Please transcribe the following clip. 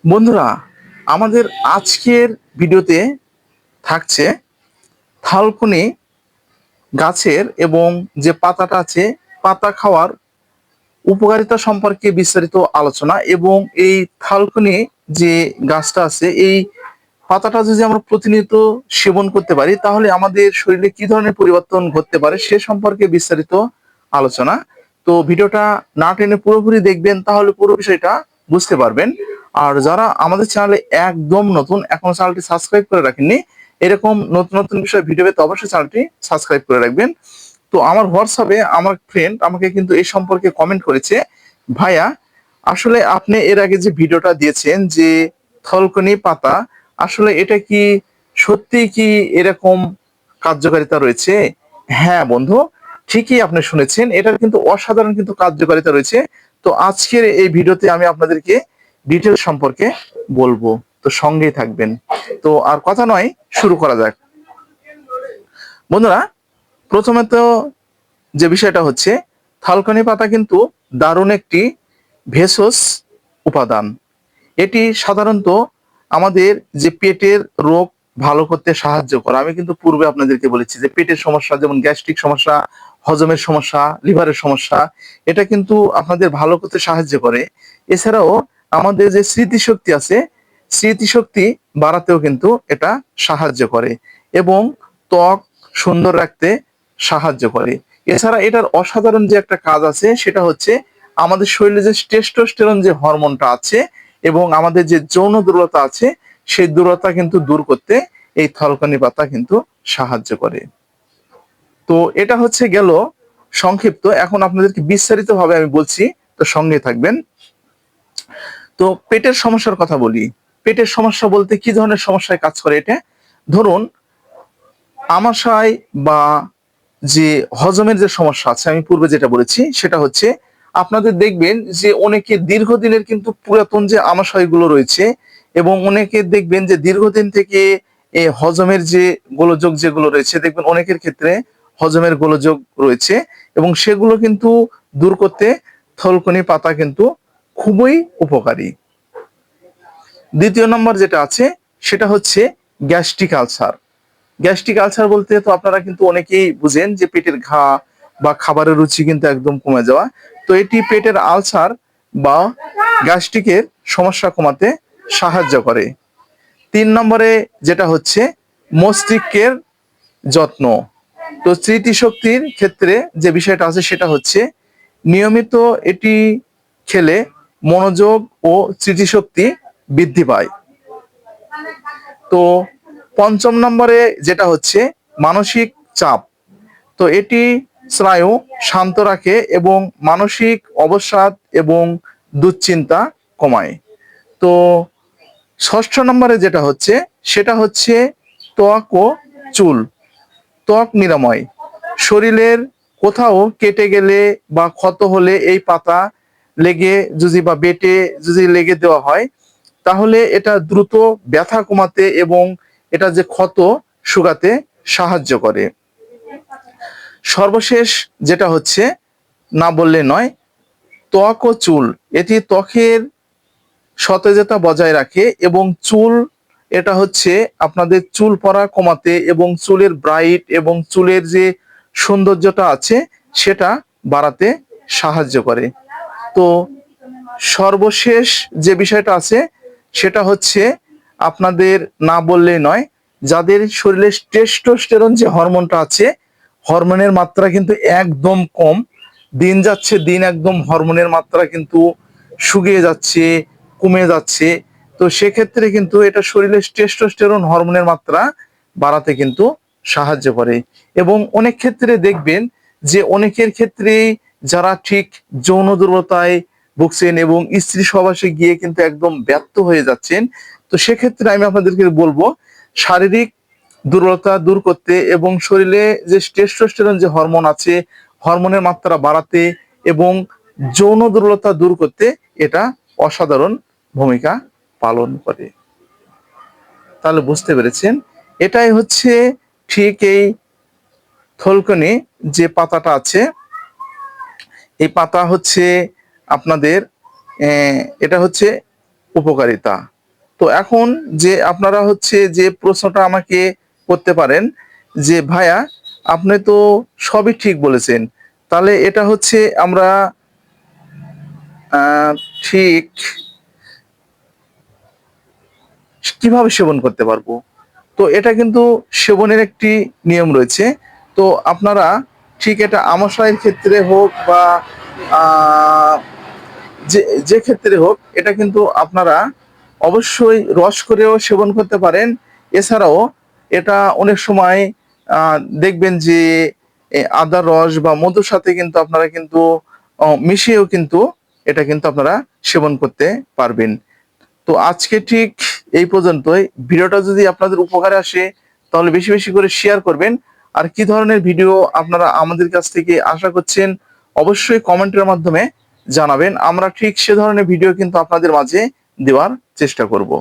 বন্ধুরা, আমাদের আজকের ভিডিওতে থাকছে থালকুনি গাছের এবং যে পাতাটা আছে পাতা খাওয়ার উপকারিতা সম্পর্কে বিস্তারিত আলোচনা। এবং এই থালকুনি যে গাছটা আছে, এই পাতাটা যদি আমরা প্রতিনিয়ত সেবন করতে পারি তাহলে আমাদের শরীরে কি ধরনের পরিবর্তন ঘটতে পারে সে সম্পর্কে বিস্তারিত আলোচনা। তো ভিডিওটা না টেনে পুরোপুরি দেখবেন, তাহলে পুরো বিষয়টা বুঝতে পারবেন। আর যারা আমাদের চ্যানেলে একদম নতুন, এখনো চ্যানেলটি সাবস্ক্রাইব করে রাখেননি, এরকম নতুন নতুন বিষয় ভিডিও পেতে অবশ্যই চ্যানেলটি সাবস্ক্রাইব করে রাখবেন। তো আমার হোয়াটসঅ্যাপে আমার ফ্রেন্ড আমাকে কিন্তু এই সম্পর্কে কমেন্ট করেছে, ভাইয়া আসলে আপনি এর আগে যে ভিডিওটা দিয়েছেন যে থলকনি পাতা, আসলে এটা কি সত্যি কি এরকম কার্যকারিতা রয়েছে? হ্যাঁ বন্ধু, ঠিকই আপনি শুনেছেন, এটার কিন্তু অসাধারণ কিন্তু কার্যকারিতা রয়েছে। তো আজকের এই ভিডিওতে আমি আপনাদেরকে ডিটেল সম্পর্কে বলবো, তো সঙ্গেই থাকবেন। তো আর কথা নয়, শুরু করা যাক। বন্ধুরা, প্রথমে তো যে বিষয়টা হচ্ছে, থালকুনি পাতা কিন্তু দারুণ একটি ভেষজ উপাদান। এটি সাধারণত আমাদের যে পেটের রোগ ভালো করতে সাহায্য করে। আমি কিন্তু পূর্বে আপনাদেরকে বলেছি যে পেটের সমস্যা, যেমন গ্যাস্ট্রিক সমস্যা, হজমের সমস্যা, লিভারের সমস্যা, এটা কিন্তু আপনাদের ভালো করতে সাহায্য করে। এছাড়াও আমাদের যে স্মৃতিশক্তি আছে, স্মৃতিশক্তি বাড়াতেও কিন্তু এটা সাহায্য করে এবং ত্বক সুন্দর রাখতে সাহায্য করে। এছাড়া এটার অসাধারণ যে একটা কাজ আছে, সেটা হচ্ছে আমাদের শরীরে যে টেস্টোস্টেরন যে হরমোনটা আছে এবং আমাদের যে যৌন দুর্বলতা আছে, সেই দুর্বলতা কিন্তু দূর করতে এই থলকুনি পাতা কিন্তু সাহায্য করে। তো এটা হচ্ছে গেল সংক্ষিপ্ত। এখন আপনাদেরকে বিস্তারিত ভাবে আমি বলছি, তো সঙ্গে থাকবেন। তো পেটের সমস্যার কথা বলি। পেটের সমস্যা বলতে কি ধরনের সমস্যায় কাজ করে এটা? ধরুন আমাশয় বা যে হজমের যে সমস্যা আছে, আমি পূর্বে যেটা বলেছি সেটা হচ্ছে, আপনাদের দেখবেন যে অনেকে দীর্ঘদিনের কিন্তু পুরাতন যে আমাশয়গুলো রয়েছে, এবং অনেকে দেখবেন যে দীর্ঘদিন থেকে এই হজমের যে গোলযোগ যেগুলো রয়েছে, দেখবেন অনেকের ক্ষেত্রে হজমের গোলযোগ রয়েছে, এবং সেগুলো কিন্তু দূর করতে থলকুনি পাতা কিন্তু খুবই উপকারী। দ্বিতীয় নম্বর যেটা আছে সেটা হচ্ছে গ্যাস্ট্রিক আলসার। গ্যাস্ট্রিক আলসার বলতে তো আপনারা কিন্তু অনেকেই বুঝেন যে পেটের ঘা বা খাবারের রুচি কিন্তু একদম কমে যাওয়া। তো এটি পেটের আলসার বা গ্যাস্ট্রিকের সমস্যা কমাতে সাহায্য করে। তিন নম্বরে যেটা হচ্ছে মস্তিষ্কের যত্ন। তো স্মৃতিশক্তির ক্ষেত্রে যে বিষয়টা আছে সেটা হচ্ছে, নিয়মিত এটি খেলে মনোযোগ ও স্মৃতিশক্তি বৃদ্ধি পায়। তো পঞ্চম নম্বরে যেটা হচ্ছে মানসিক চাপ। তো এটি স্নায়ু শান্ত রাখে এবং মানসিক অবসাদ এবং দুশ্চিন্তা কমায়। তো ষষ্ঠ নম্বরে যেটা হচ্ছে সেটা হচ্ছে ত্বক ও চুল। ত্বক নিরাময়। শরীরের কোথাও কেটে গেলে বা ক্ষত হলে এই পাতা লেগে যদি বা বেটে যদি লেগে দেওয়া হয়, তাহলে এটা দ্রুত ব্যথা কমাতে এবং এটা যে ক্ষত শুকাতে সাহায্য করে। সর্বশেষ যেটা হচ্ছে, না বললে নয়, ত্বক ও চুল। এটি ত্বকের সতেজতা বজায় রাখে এবং চুল, এটা হচ্ছে আপনাদের চুল পড়া কমাতে এবং চুলের ব্রাইট এবং চুলের যে সৌন্দর্যটা আছে সেটা বাড়াতে সাহায্য করে। তো সর্বশেষ যে বিষয়টা আছে সেটা হচ্ছে, আপনাদের না বললেই নয়, যাদের শরীরে টেস্টোস্টেরন যে হরমোনটা আছে, হরমোনের মাত্রা কিন্তু একদম কম, দিন যাচ্ছে দিন একদম হরমোনের মাত্রা কিন্তু শুকিয়ে যাচ্ছে, কমে যাচ্ছে। তো সেক্ষেত্রে কিন্তু এটা শরীরে টেস্টোস্টেরন হরমোনের মাত্রা বাড়াতে কিন্তু সাহায্য করে। এবং অনেক ক্ষেত্রে দেখবেন যে অনেকের ক্ষেত্রে যারা ঠিক যৌন দুর্বলতায় ভুগছেন এবং স্ত্রী সহবাসে গিয়ে কিন্তু একদম ব্যর্থ হয়ে যাচ্ছেন, তো সেক্ষেত্রে আমি আপনাদেরকে বলবো, শারীরিক দুর্বলতা দূর করতে এবং শরীরে যে টেস্টোস্টেরন যে হরমোন আছে, হরমোনের মাত্রা বাড়াতে এবং যৌন দুর্বলতা দূর করতে এটা অসাধারণ ভূমিকা পালন করে। তাহলে বুঝতে পেরেছেন, এটাই হচ্ছে ঠিক এই থলকুনি যে পাতাটা আছে, এই পাতা হচ্ছে আপনাদের এটা হচ্ছে উপকারিতা। তো এখন যে আপনারা হচ্ছে যে প্রশ্নটা আমাকে করতে পারেন যে ভাইয়া আপনি তো সবই ঠিক বলেছেন, তাহলে এটা হচ্ছে আমরা আহ, ঠিক কিভাবে সেবন করতে পারবো? তো এটা কিন্তু সেবনের একটি নিয়ম রয়েছে। তো আপনারা ঠিক এটা আমাশয়ের ক্ষেত্রে হোক বা আহ, যে যে ক্ষেত্রে হোক এটা কিন্তু আপনারা অবশ্যই রস করেও সেবন করতে পারেন। এছাড়াও এটা অনেক সময় দেখবেন যে আদার রস বা মধুর সাথে কিন্তু আপনারা কিন্তু মিশিয়েও কিন্তু এটা কিন্তু আপনারা সেবন করতে পারবেন। তো আজকে ঠিক এই পর্যন্তই। ভিডিওটা যদি আপনাদের উপকারে আসে তাহলে বেশি বেশি করে শেয়ার করবেন। আর কি ধরনের ভিডিও আপনারা আমাদের কাছ থেকে আশা করছেন অবশ্যই কমেন্টের মাধ্যমে জানাবেন। আমরা ঠিক সে ধরনের ভিডিও কিন্তু আপনাদের মাঝে দেওয়ার চেষ্টা করব।